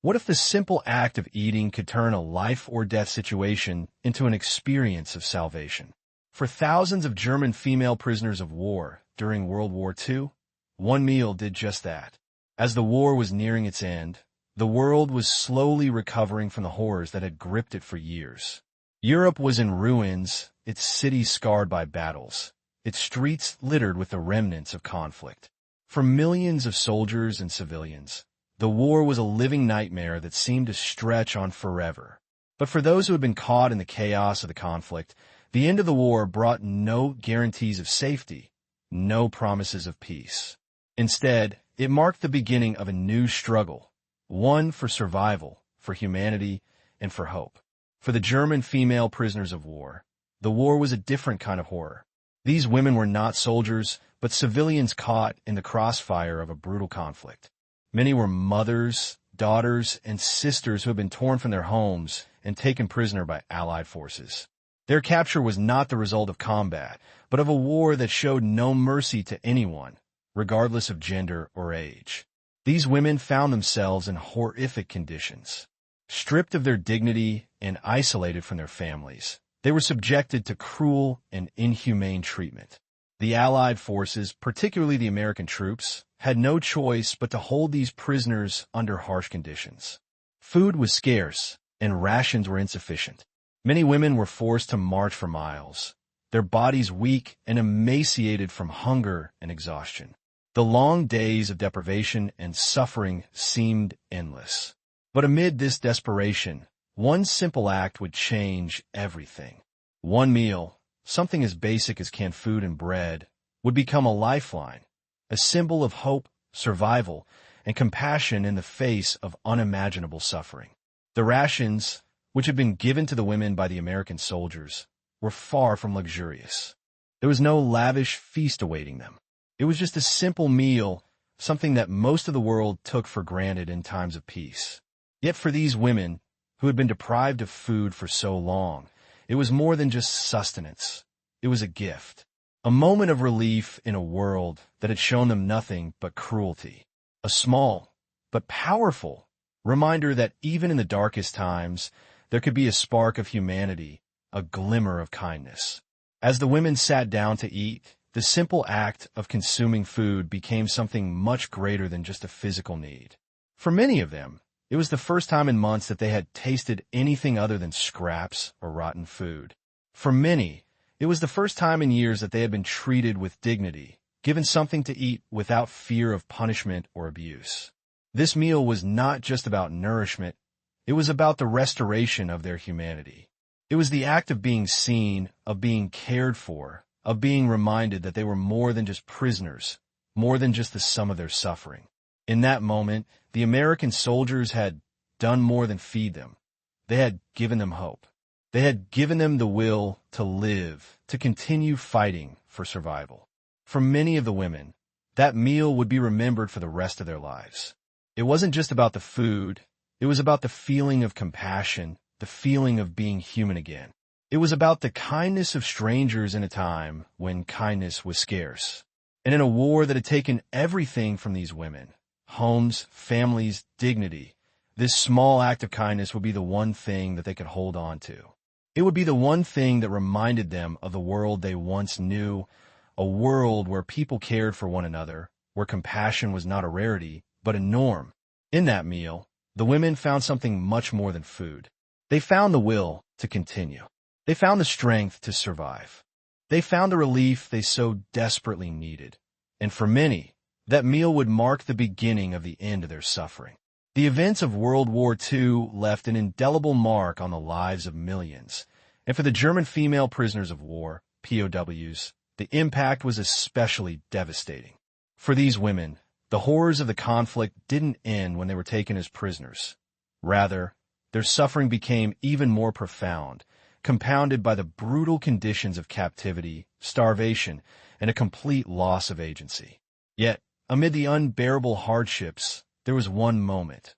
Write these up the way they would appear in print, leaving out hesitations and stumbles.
What if the simple act of eating could turn a life-or-death situation into an experience of salvation? For thousands of German female prisoners of war during World War II, one meal did just that. As the war was nearing its end, the world was slowly recovering from the horrors that had gripped it for years. Europe was in ruins, its cities scarred by battles, its streets littered with the remnants of conflict. For millions of soldiers and civilians, the war was a living nightmare that seemed to stretch on forever. But for those who had been caught in the chaos of the conflict, the end of the war brought no guarantees of safety, no promises of peace. Instead, it marked the beginning of a new struggle, one for survival, for humanity, and for hope. For the German female prisoners of war, the war was a different kind of horror. These women were not soldiers, but civilians caught in the crossfire of a brutal conflict. Many were mothers, daughters, and sisters who had been torn from their homes and taken prisoner by Allied forces. Their capture was not the result of combat, but of a war that showed no mercy to anyone, regardless of gender or age. These women found themselves in horrific conditions. Stripped of their dignity and isolated from their families, they were subjected to cruel and inhumane treatment. The Allied forces, particularly the American troops, had no choice but to hold these prisoners under harsh conditions. Food was scarce, and rations were insufficient. Many women were forced to march for miles, their bodies weak and emaciated from hunger and exhaustion. The long days of deprivation and suffering seemed endless. But amid this desperation, one simple act would change everything. One meal, something as basic as canned food and bread, would become a lifeline, a symbol of hope, survival, and compassion in the face of unimaginable suffering. The rations, which had been given to the women by the American soldiers, were far from luxurious. There was no lavish feast awaiting them. It was just a simple meal, something that most of the world took for granted in times of peace. Yet for these women, who had been deprived of food for so long, it was more than just sustenance. It was a gift, a moment of relief in a world that had shown them nothing but cruelty. A small, but powerful, reminder that even in the darkest times, there could be a spark of humanity, a glimmer of kindness. As the women sat down to eat, the simple act of consuming food became something much greater than just a physical need. For many of them, it was the first time in months that they had tasted anything other than scraps or rotten food. For many, it was the first time in years that they had been treated with dignity, given something to eat without fear of punishment or abuse. This meal was not just about nourishment, it was about the restoration of their humanity. It was the act of being seen, of being cared for, of being reminded that they were more than just prisoners, more than just the sum of their suffering. In that moment, the American soldiers had done more than feed them. They had given them hope. They had given them the will to live, to continue fighting for survival. For many of the women, that meal would be remembered for the rest of their lives. It wasn't just about the food. It was about the feeling of compassion, the feeling of being human again. It was about the kindness of strangers in a time when kindness was scarce. And in a war that had taken everything from these women, homes, families, dignity, this small act of kindness would be the one thing that they could hold on to. It would be the one thing that reminded them of the world they once knew, a world where people cared for one another, where compassion was not a rarity, but a norm. In that meal, the women found something much more than food. They found the will to continue. They found the strength to survive. They found the relief they so desperately needed. And for many, that meal would mark the beginning of the end of their suffering. The events of World War II left an indelible mark on the lives of millions. And for the German female prisoners of war, POWs, the impact was especially devastating. For these women, the horrors of the conflict didn't end when they were taken as prisoners. Rather, their suffering became even more profound, compounded by the brutal conditions of captivity, starvation, and a complete loss of agency. Yet, amid the unbearable hardships, there was one moment,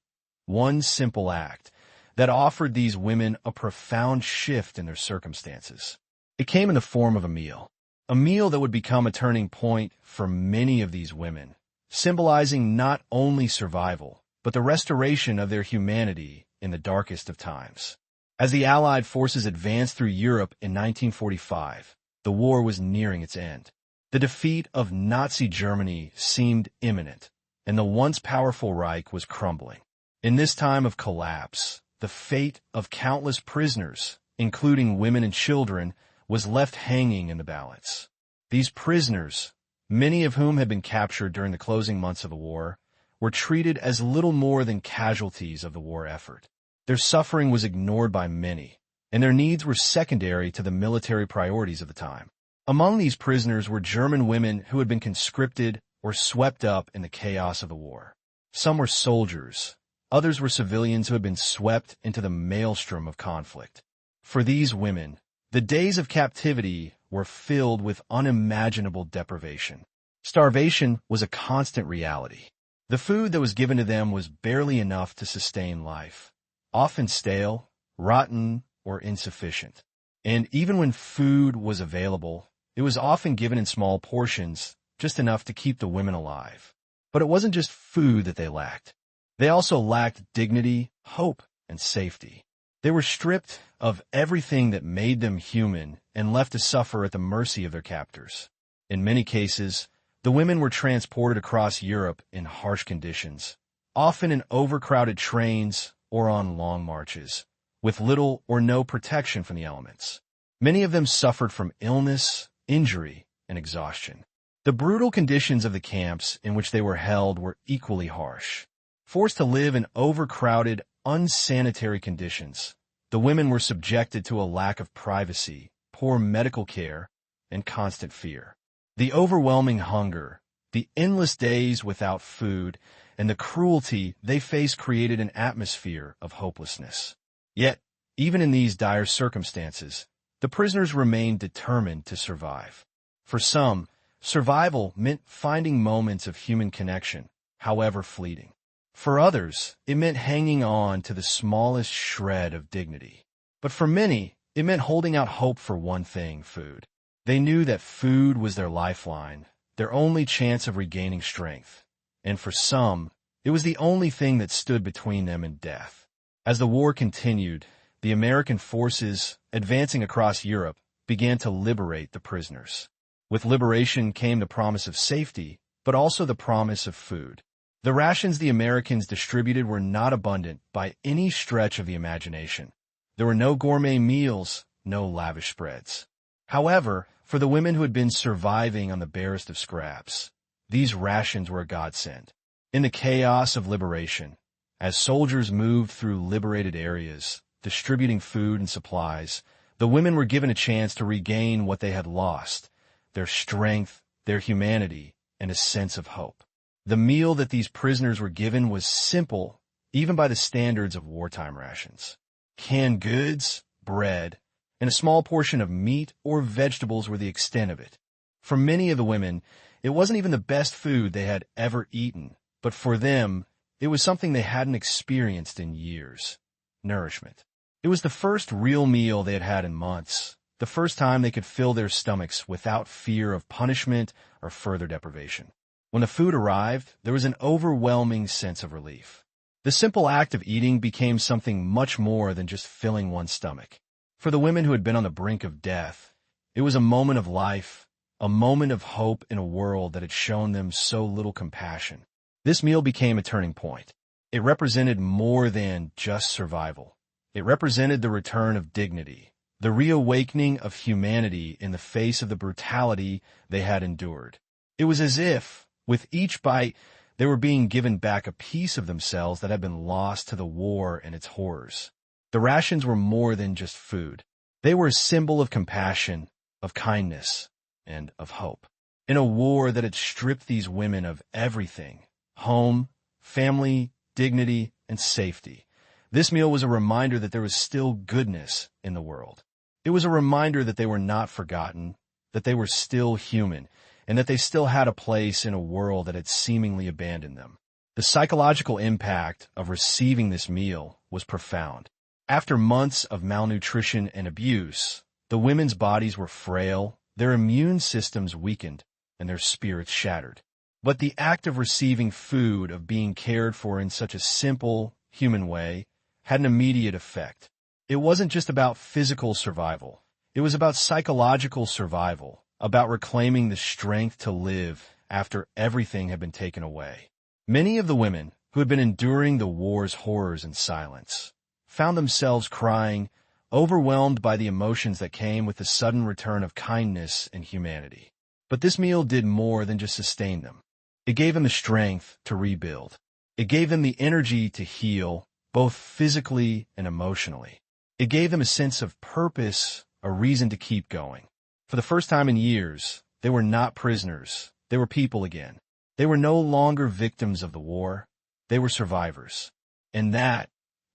one simple act, that offered these women a profound shift in their circumstances. It came in the form of a meal that would become a turning point for many of these women, symbolizing not only survival, but the restoration of their humanity in the darkest of times. As the Allied forces advanced through Europe in 1945, the war was nearing its end. The defeat of Nazi Germany seemed imminent, and the once powerful Reich was crumbling. In this time of collapse, the fate of countless prisoners, including women and children, was left hanging in the balance. These prisoners, many of whom had been captured during the closing months of the war, were treated as little more than casualties of the war effort. Their suffering was ignored by many, and their needs were secondary to the military priorities of the time. Among these prisoners were German women who had been conscripted or swept up in the chaos of the war. Some were soldiers, others were civilians who had been swept into the maelstrom of conflict. For these women, the days of captivity were filled with unimaginable deprivation. Starvation was a constant reality. The food that was given to them was barely enough to sustain life, often stale, rotten, or insufficient. And even when food was available, it was often given in small portions, just enough to keep the women alive. But it wasn't just food that they lacked. They also lacked dignity, hope, and safety. They were stripped of everything that made them human and left to suffer at the mercy of their captors. In many cases, the women were transported across Europe in harsh conditions, often in overcrowded trains or on long marches, with little or no protection from the elements. Many of them suffered from illness, injury, and exhaustion. The brutal conditions of the camps in which they were held were equally harsh. Forced to live in overcrowded, unsanitary conditions, the women were subjected to a lack of privacy, poor medical care, and constant fear. The overwhelming hunger, the endless days without food, and the cruelty they faced created an atmosphere of hopelessness. Yet, even in these dire circumstances, the prisoners remained determined to survive. For some, survival meant finding moments of human connection, however fleeting. For others, it meant hanging on to the smallest shred of dignity. But for many, it meant holding out hope for one thing: food. They knew that food was their lifeline, their only chance of regaining strength. And for some, it was the only thing that stood between them and death. As the war continued, the American forces, advancing across Europe, began to liberate the prisoners. With liberation came the promise of safety, but also the promise of food. The rations the Americans distributed were not abundant by any stretch of the imagination. There were no gourmet meals, no lavish spreads. However, for the women who had been surviving on the barest of scraps, these rations were a godsend. In the chaos of liberation, as soldiers moved through liberated areas, distributing food and supplies, the women were given a chance to regain what they had lost: their strength, their humanity, and a sense of hope. The meal that these prisoners were given was simple, even by the standards of wartime rations. Canned goods, bread, and a small portion of meat or vegetables were the extent of it. For many of the women, it wasn't even the best food they had ever eaten, but for them, it was something they hadn't experienced in years: nourishment. It was the first real meal they had had in months, the first time they could fill their stomachs without fear of punishment or further deprivation. When the food arrived, there was an overwhelming sense of relief. The simple act of eating became something much more than just filling one's stomach. For the women who had been on the brink of death, it was a moment of life, a moment of hope in a world that had shown them so little compassion. This meal became a turning point. It represented more than just survival. It represented the return of dignity, the reawakening of humanity in the face of the brutality they had endured. It was as if, with each bite, they were being given back a piece of themselves that had been lost to the war and its horrors. The rations were more than just food. They were a symbol of compassion, of kindness, and of hope. In a war that had stripped these women of everything: home, family, dignity, and safety, this meal was a reminder that there was still goodness in the world. It was a reminder that they were not forgotten, that they were still human, and that they still had a place in a world that had seemingly abandoned them. The psychological impact of receiving this meal was profound. After months of malnutrition and abuse, the women's bodies were frail, their immune systems weakened, and their spirits shattered. But the act of receiving food, of being cared for in such a simple, human way, had an immediate effect. It wasn't just about physical survival. It was about psychological survival, about reclaiming the strength to live after everything had been taken away. Many of the women, who had been enduring the war's horrors in silence, found themselves crying, overwhelmed by the emotions that came with the sudden return of kindness and humanity. But this meal did more than just sustain them. It gave them the strength to rebuild. It gave them the energy to heal, both physically and emotionally. It gave them a sense of purpose, a reason to keep going. For the first time in years, they were not prisoners. They were people again. They were no longer victims of the war. They were survivors. And that,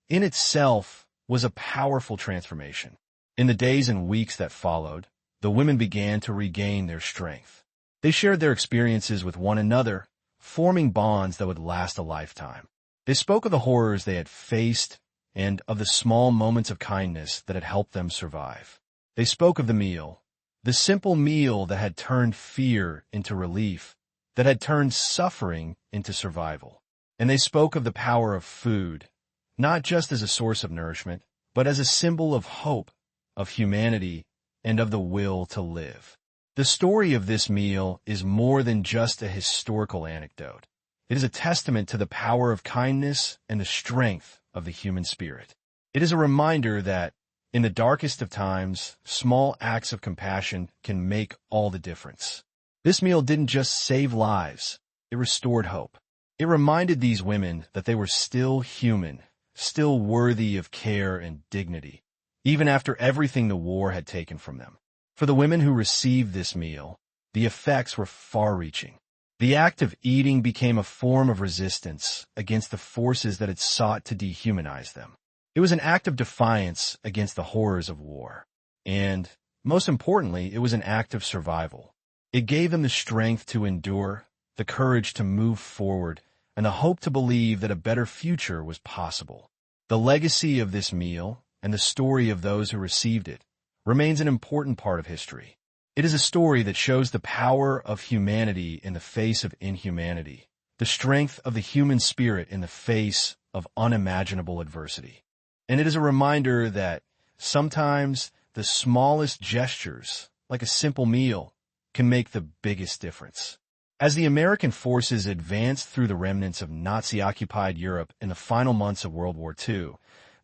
in itself, was a powerful transformation. In the days and weeks that followed, the women began to regain their strength. They shared their experiences with one another, forming bonds that would last a lifetime. They spoke of the horrors they had faced and of the small moments of kindness that had helped them survive. They spoke of the meal, the simple meal that had turned fear into relief, that had turned suffering into survival. And they spoke of the power of food, not just as a source of nourishment, but as a symbol of hope, of humanity, and of the will to live. The story of this meal is more than just a historical anecdote. It is a testament to the power of kindness and the strength of the human spirit. It is a reminder that, in the darkest of times, small acts of compassion can make all the difference. This meal didn't just save lives, it restored hope. It reminded these women that they were still human, still worthy of care and dignity, even after everything the war had taken from them. For the women who received this meal, the effects were far-reaching. The act of eating became a form of resistance against the forces that had sought to dehumanize them. It was an act of defiance against the horrors of war. And, most importantly, it was an act of survival. It gave them the strength to endure, the courage to move forward, and the hope to believe that a better future was possible. The legacy of this meal, and the story of those who received it, remains an important part of history. It is a story that shows the power of humanity in the face of inhumanity, the strength of the human spirit in the face of unimaginable adversity. And it is a reminder that sometimes the smallest gestures, like a simple meal, can make the biggest difference. As the American forces advanced through the remnants of Nazi-occupied Europe in the final months of World War II,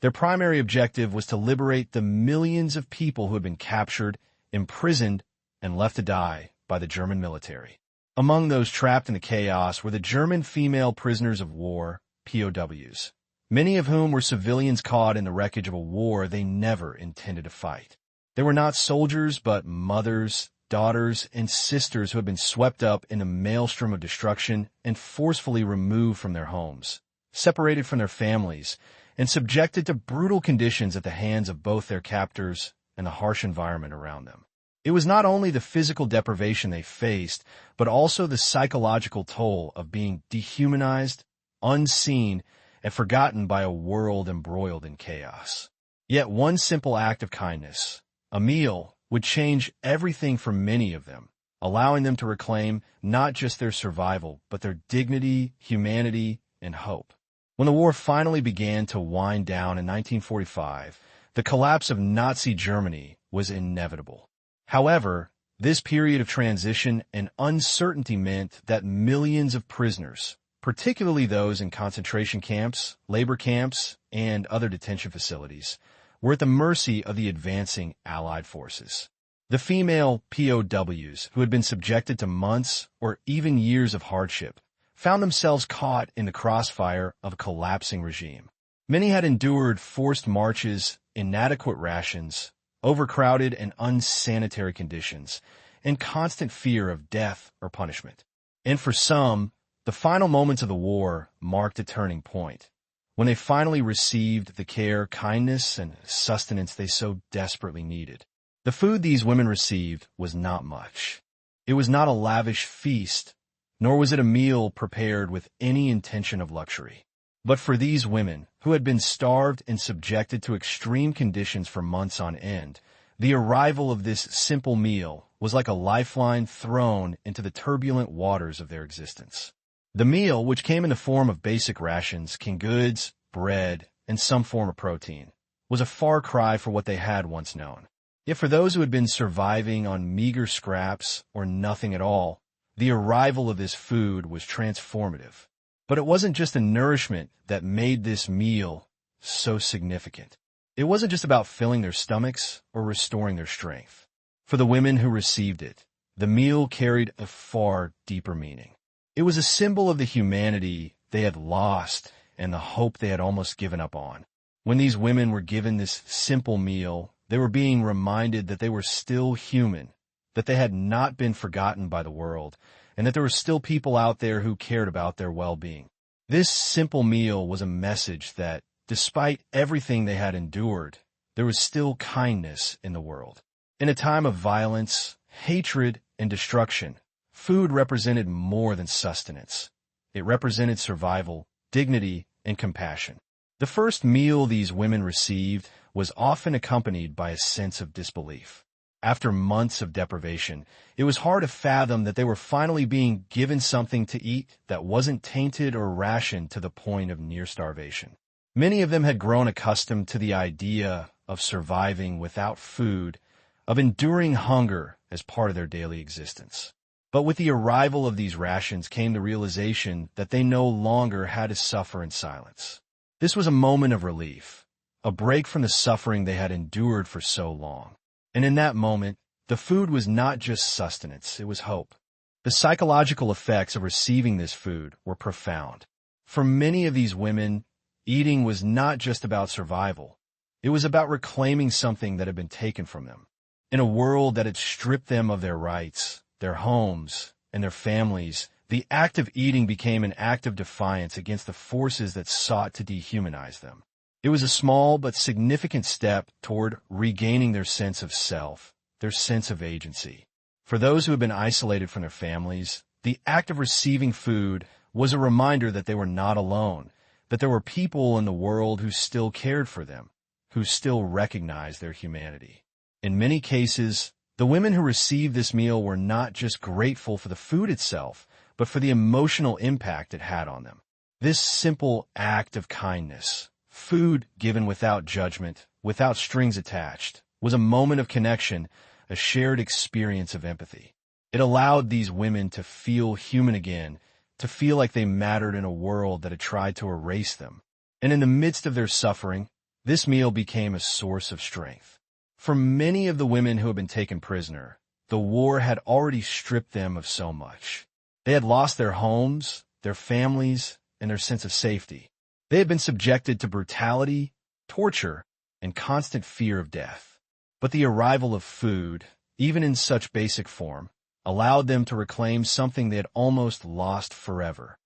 their primary objective was to liberate the millions of people who had been captured, imprisoned, and left to die by the German military. Among those trapped in the chaos were the German female prisoners of war, POWs, many of whom were civilians caught in the wreckage of a war they never intended to fight. They were not soldiers, but mothers, daughters, and sisters who had been swept up in a maelstrom of destruction and forcefully removed from their homes, separated from their families, and subjected to brutal conditions at the hands of both their captors and the harsh environment around them. It was not only the physical deprivation they faced, but also the psychological toll of being dehumanized, unseen, and forgotten by a world embroiled in chaos. Yet one simple act of kindness, a meal, would change everything for many of them, allowing them to reclaim not just their survival, but their dignity, humanity, and hope. When the war finally began to wind down in 1945, the collapse of Nazi Germany was inevitable. However, this period of transition and uncertainty meant that millions of prisoners, particularly those in concentration camps, labor camps, and other detention facilities, were at the mercy of the advancing Allied forces. The female POWs, who had been subjected to months or even years of hardship, found themselves caught in the crossfire of a collapsing regime. Many had endured forced marches, inadequate rations, overcrowded and unsanitary conditions, and constant fear of death or punishment. And for some, the final moments of the war marked a turning point, when they finally received the care, kindness, and sustenance they so desperately needed. The food these women received was not much. It was not a lavish feast, nor was it a meal prepared with any intention of luxury. But for these women, who had been starved and subjected to extreme conditions for months on end, The arrival of this simple meal was like a lifeline thrown into the turbulent waters of their existence. The meal, which came in the form of basic rations, canned goods, bread, and some form of protein, was a far cry for what they had once known. Yet for those who had been surviving on meager scraps or nothing at all, the arrival of this food was transformative. But it wasn't just the nourishment that made this meal so significant. It wasn't just about filling their stomachs or restoring their strength. For the women who received it, the meal carried a far deeper meaning. It was a symbol of the humanity they had lost and the hope they had almost given up on. When these women were given this simple meal, they were being reminded that they were still human, that they had not been forgotten by the world, and that there were still people out there who cared about their well-being. This simple meal was a message that, despite everything they had endured, there was still kindness in the world. In a time of violence, hatred, and destruction, food represented more than sustenance. It represented survival, dignity, and compassion. The first meal these women received was often accompanied by a sense of disbelief. After months of deprivation, it was hard to fathom that they were finally being given something to eat that wasn't tainted or rationed to the point of near starvation. Many of them had grown accustomed to the idea of surviving without food, of enduring hunger as part of their daily existence. But with the arrival of these rations came the realization that they no longer had to suffer in silence. This was a moment of relief, a break from the suffering they had endured for so long. And in that moment, the food was not just sustenance, it was hope. The psychological effects of receiving this food were profound. For many of these women, eating was not just about survival. It was about reclaiming something that had been taken from them. In a world that had stripped them of their rights, their homes, and their families, the act of eating became an act of defiance against the forces that sought to dehumanize them. It was a small but significant step toward regaining their sense of self, their sense of agency. For those who had been isolated from their families, the act of receiving food was a reminder that they were not alone, that there were people in the world who still cared for them, who still recognized their humanity. In many cases, the women who received this meal were not just grateful for the food itself, but for the emotional impact it had on them. This simple act of kindness, food given without judgment, without strings attached, was a moment of connection, a shared experience of empathy. It allowed these women to feel human again, to feel like they mattered in a world that had tried to erase them. And in the midst of their suffering, this meal became a source of strength. For many of the women who had been taken prisoner, the war had already stripped them of so much. They had lost their homes, their families, and their sense of safety. They had been subjected to brutality, torture, and constant fear of death. But the arrival of food, even in such basic form, allowed them to reclaim something they had almost lost forever: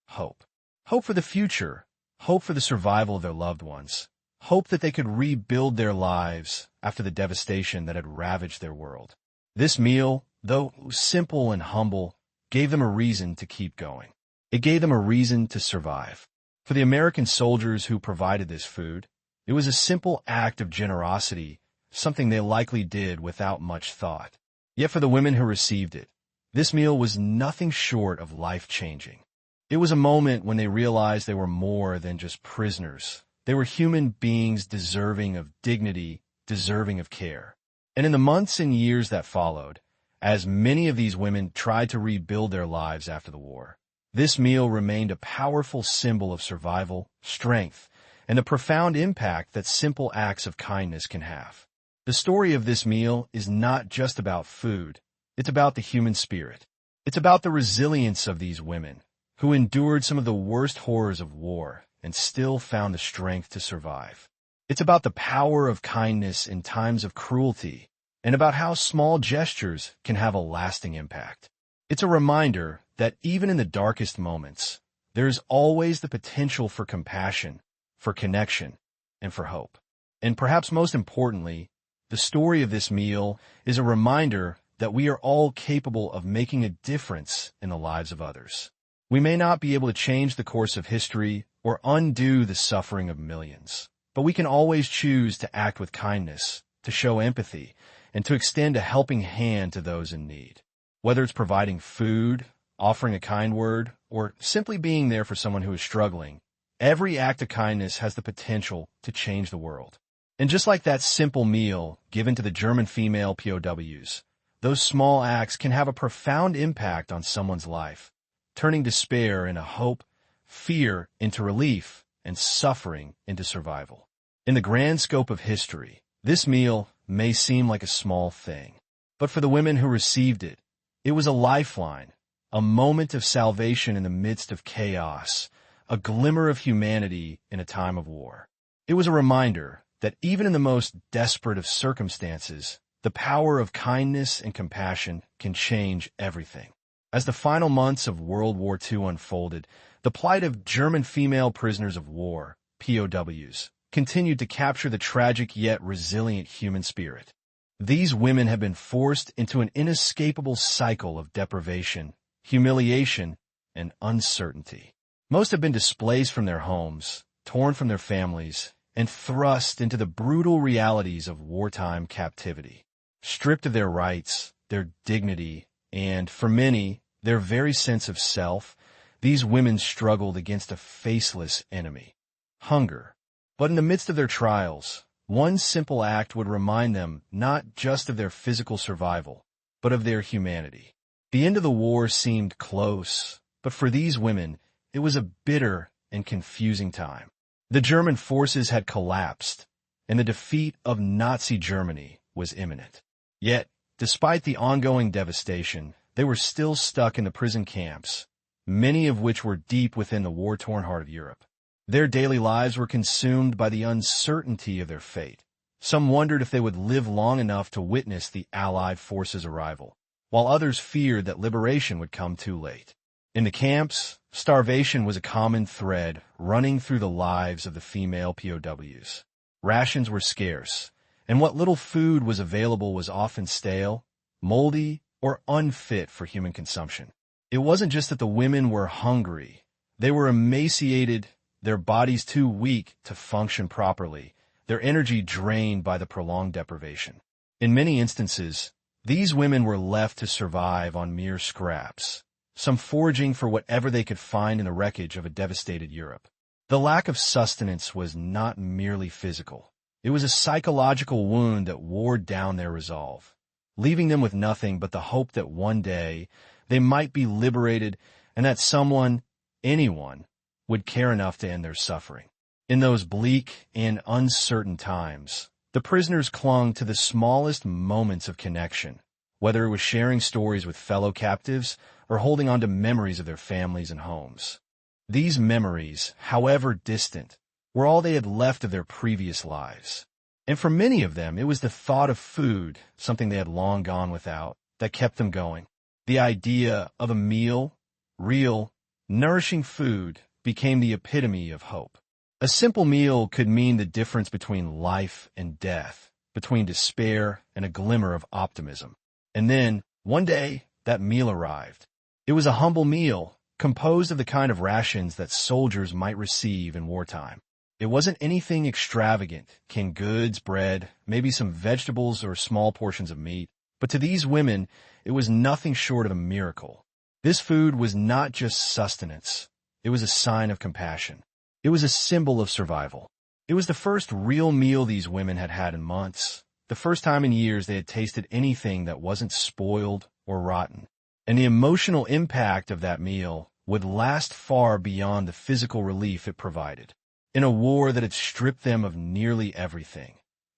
hope. Hope for the future, hope for the survival of their loved ones, hope that they could rebuild their lives after the devastation that had ravaged their world. This meal, though simple and humble, gave them a reason to keep going. It gave them a reason to survive. For the American soldiers who provided this food, it was a simple act of generosity, something they likely did without much thought. Yet for the women who received it, this meal was nothing short of life-changing. It was a moment when they realized they were more than just prisoners. They were human beings deserving of dignity, deserving of care. And in the months and years that followed, as many of these women tried to rebuild their lives after the war, this meal remained a powerful symbol of survival, strength, and the profound impact that simple acts of kindness can have. The story of this meal is not just about food. It's about the human spirit. It's about the resilience of these women, who endured some of the worst horrors of war and still found the strength to survive. It's about the power of kindness in times of cruelty, and about how small gestures can have a lasting impact. It's a reminder that even in the darkest moments, there is always the potential for compassion, for connection, and for hope. And perhaps most importantly, the story of this meal is a reminder that we are all capable of making a difference in the lives of others. We may not be able to change the course of history or undo the suffering of millions, but we can always choose to act with kindness, to show empathy, and to extend a helping hand to those in need. Whether it's providing food, offering a kind word, or simply being there for someone who is struggling, every act of kindness has the potential to change the world. And just like that simple meal given to the German female POWs, those small acts can have a profound impact on someone's life, turning despair into hope, fear into relief, and suffering into survival. In the grand scope of history, this meal may seem like a small thing, but for the women who received it, it was a lifeline, a moment of salvation in the midst of chaos, a glimmer of humanity in a time of war. It was a reminder that even in the most desperate of circumstances, the power of kindness and compassion can change everything. As the final months of World War II unfolded, the plight of German female prisoners of war, POWs, continued to capture the tragic yet resilient human spirit. These women have been forced into an inescapable cycle of deprivation, humiliation, and uncertainty. Most have been displaced from their homes, torn from their families, and thrust into the brutal realities of wartime captivity. Stripped of their rights, their dignity, and, for many, their very sense of self, these women struggled against a faceless enemy: hunger. But in the midst of their trials, one simple act would remind them not just of their physical survival, but of their humanity. The end of the war seemed close, but for these women, it was a bitter and confusing time. The German forces had collapsed, and the defeat of Nazi Germany was imminent. Yet, despite the ongoing devastation, they were still stuck in the prison camps, many of which were deep within the war-torn heart of Europe. Their daily lives were consumed by the uncertainty of their fate. Some wondered if they would live long enough to witness the Allied forces' arrival, while others feared that liberation would come too late. In the camps, starvation was a common thread running through the lives of the female POWs. Rations were scarce, and what little food was available was often stale, moldy, or unfit for human consumption. It wasn't just that the women were hungry. They were emaciated, their bodies too weak to function properly, their energy drained by the prolonged deprivation. In many instances, these women were left to survive on mere scraps, some foraging for whatever they could find in the wreckage of a devastated Europe. The lack of sustenance was not merely physical. It was a psychological wound that wore down their resolve, leaving them with nothing but the hope that one day they might be liberated and that someone, anyone, would care enough to end their suffering. In those bleak and uncertain times, the prisoners clung to the smallest moments of connection, whether it was sharing stories with fellow captives or holding on to memories of their families and homes. These memories, however distant, were all they had left of their previous lives. And for many of them, it was the thought of food, something they had long gone without, that kept them going. The idea of a meal, real, nourishing food, became the epitome of hope. A simple meal could mean the difference between life and death, between despair and a glimmer of optimism. And then, one day, that meal arrived. It was a humble meal, composed of the kind of rations that soldiers might receive in wartime. It wasn't anything extravagant, canned goods, bread, maybe some vegetables or small portions of meat. But to these women, it was nothing short of a miracle. This food was not just sustenance. It was a sign of compassion. It was a symbol of survival. It was the first real meal these women had had in months, the first time in years they had tasted anything that wasn't spoiled or rotten. And the emotional impact of that meal would last far beyond the physical relief it provided. In a war that had stripped them of nearly everything,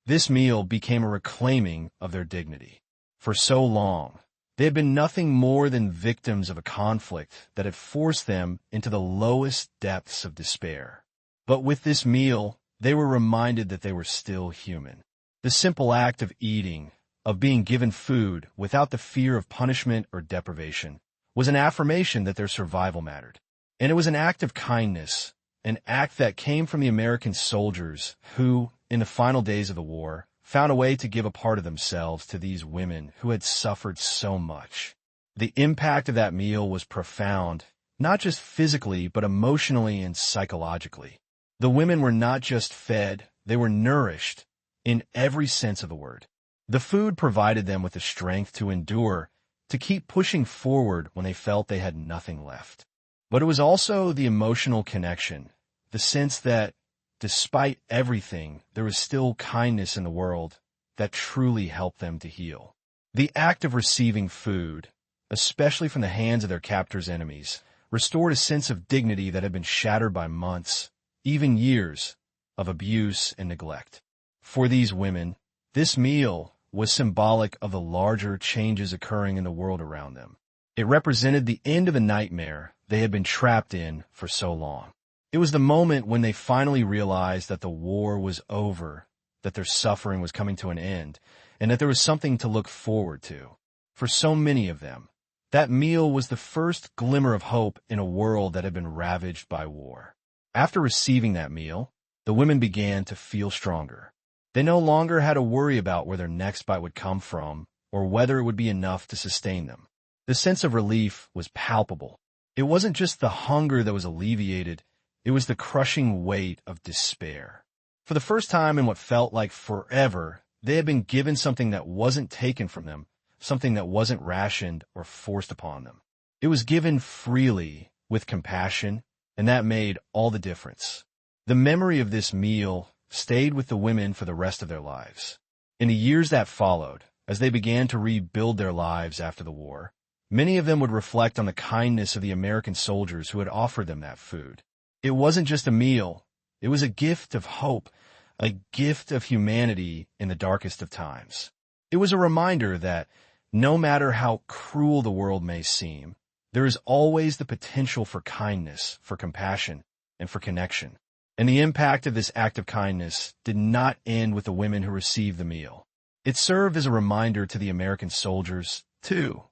this meal became a reclaiming of their dignity. For so long, they had been nothing more than victims of a conflict that had forced them into the lowest depths of despair. But with this meal, they were reminded that they were still human. The simple act of eating, of being given food without the fear of punishment or deprivation, was an affirmation that their survival mattered. And it was an act of kindness, an act that came from the American soldiers who, in the final days of the war, found a way to give a part of themselves to these women who had suffered so much. The impact of that meal was profound, not just physically, but emotionally and psychologically. The women were not just fed, they were nourished, in every sense of the word. The food provided them with the strength to endure, to keep pushing forward when they felt they had nothing left. But it was also the emotional connection, the sense that, despite everything, there was still kindness in the world that truly helped them to heal. The act of receiving food, especially from the hands of their captors' enemies, restored a sense of dignity that had been shattered by months, even years, of abuse and neglect. For these women, this meal was symbolic of the larger changes occurring in the world around them. It represented the end of a nightmare they had been trapped in for so long. It was the moment when they finally realized that the war was over, that their suffering was coming to an end, and that there was something to look forward to. For so many of them, that meal was the first glimmer of hope in a world that had been ravaged by war. After receiving that meal, the women began to feel stronger. They no longer had to worry about where their next bite would come from or whether it would be enough to sustain them. The sense of relief was palpable. It wasn't just the hunger that was alleviated, it was the crushing weight of despair. For the first time in what felt like forever, they had been given something that wasn't taken from them, something that wasn't rationed or forced upon them. It was given freely, with compassion, and that made all the difference. The memory of this meal stayed with the women for the rest of their lives. In the years that followed, as they began to rebuild their lives after the war, many of them would reflect on the kindness of the American soldiers who had offered them that food. It wasn't just a meal, it was a gift of hope, a gift of humanity in the darkest of times. It was a reminder that, no matter how cruel the world may seem, there is always the potential for kindness, for compassion, and for connection. And the impact of this act of kindness did not end with the women who received the meal. It served as a reminder to the American soldiers, too,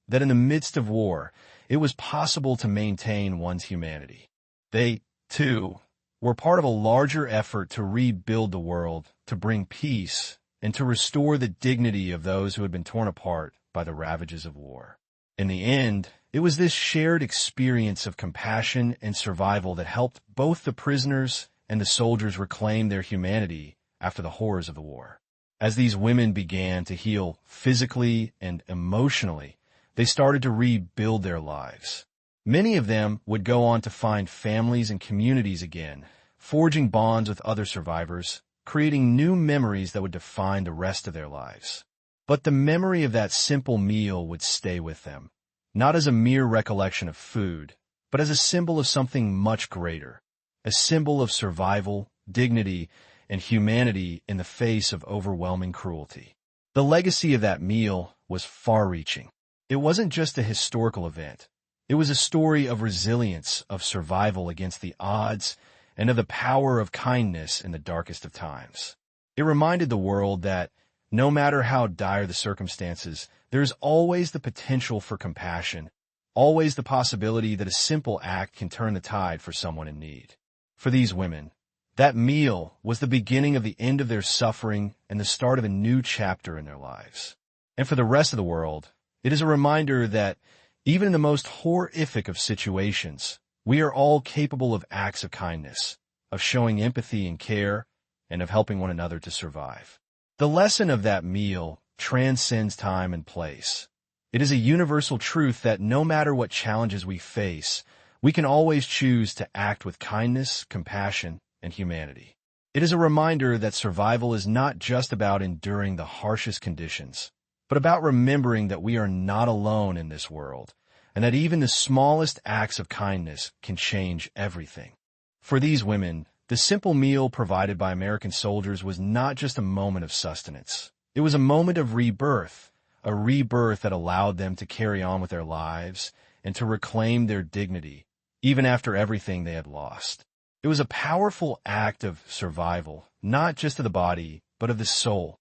that in the midst of war, it was possible to maintain one's humanity. They, too, were part of a larger effort to rebuild the world, to bring peace, and to restore the dignity of those who had been torn apart by the ravages of war. In the end, it was this shared experience of compassion and survival that helped both the prisoners and the soldiers reclaim their humanity after the horrors of the war. As these women began to heal physically and emotionally, they started to rebuild their lives. Many of them would go on to find families and communities again, forging bonds with other survivors, creating new memories that would define the rest of their lives. But the memory of that simple meal would stay with them, not as a mere recollection of food, but as a symbol of something much greater, a symbol of survival, dignity, and humanity in the face of overwhelming cruelty. The legacy of that meal was far-reaching. It wasn't just a historical event. It was a story of resilience, of survival against the odds, and of the power of kindness in the darkest of times. It reminded the world that, no matter how dire the circumstances, there is always the potential for compassion, always the possibility that a simple act can turn the tide for someone in need. For these women, that meal was the beginning of the end of their suffering and the start of a new chapter in their lives. And for the rest of the world, it is a reminder that, even in the most horrific of situations, we are all capable of acts of kindness, of showing empathy and care, and of helping one another to survive. The lesson of that meal transcends time and place. It is a universal truth that no matter what challenges we face, we can always choose to act with kindness, compassion, and humanity. It is a reminder that survival is not just about enduring the harshest conditions, but about remembering that we are not alone in this world, and that even the smallest acts of kindness can change everything. For these women, the simple meal provided by American soldiers was not just a moment of sustenance. It was a moment of rebirth, a rebirth that allowed them to carry on with their lives and to reclaim their dignity, even after everything they had lost. It was a powerful act of survival, not just of the body, but of the soul,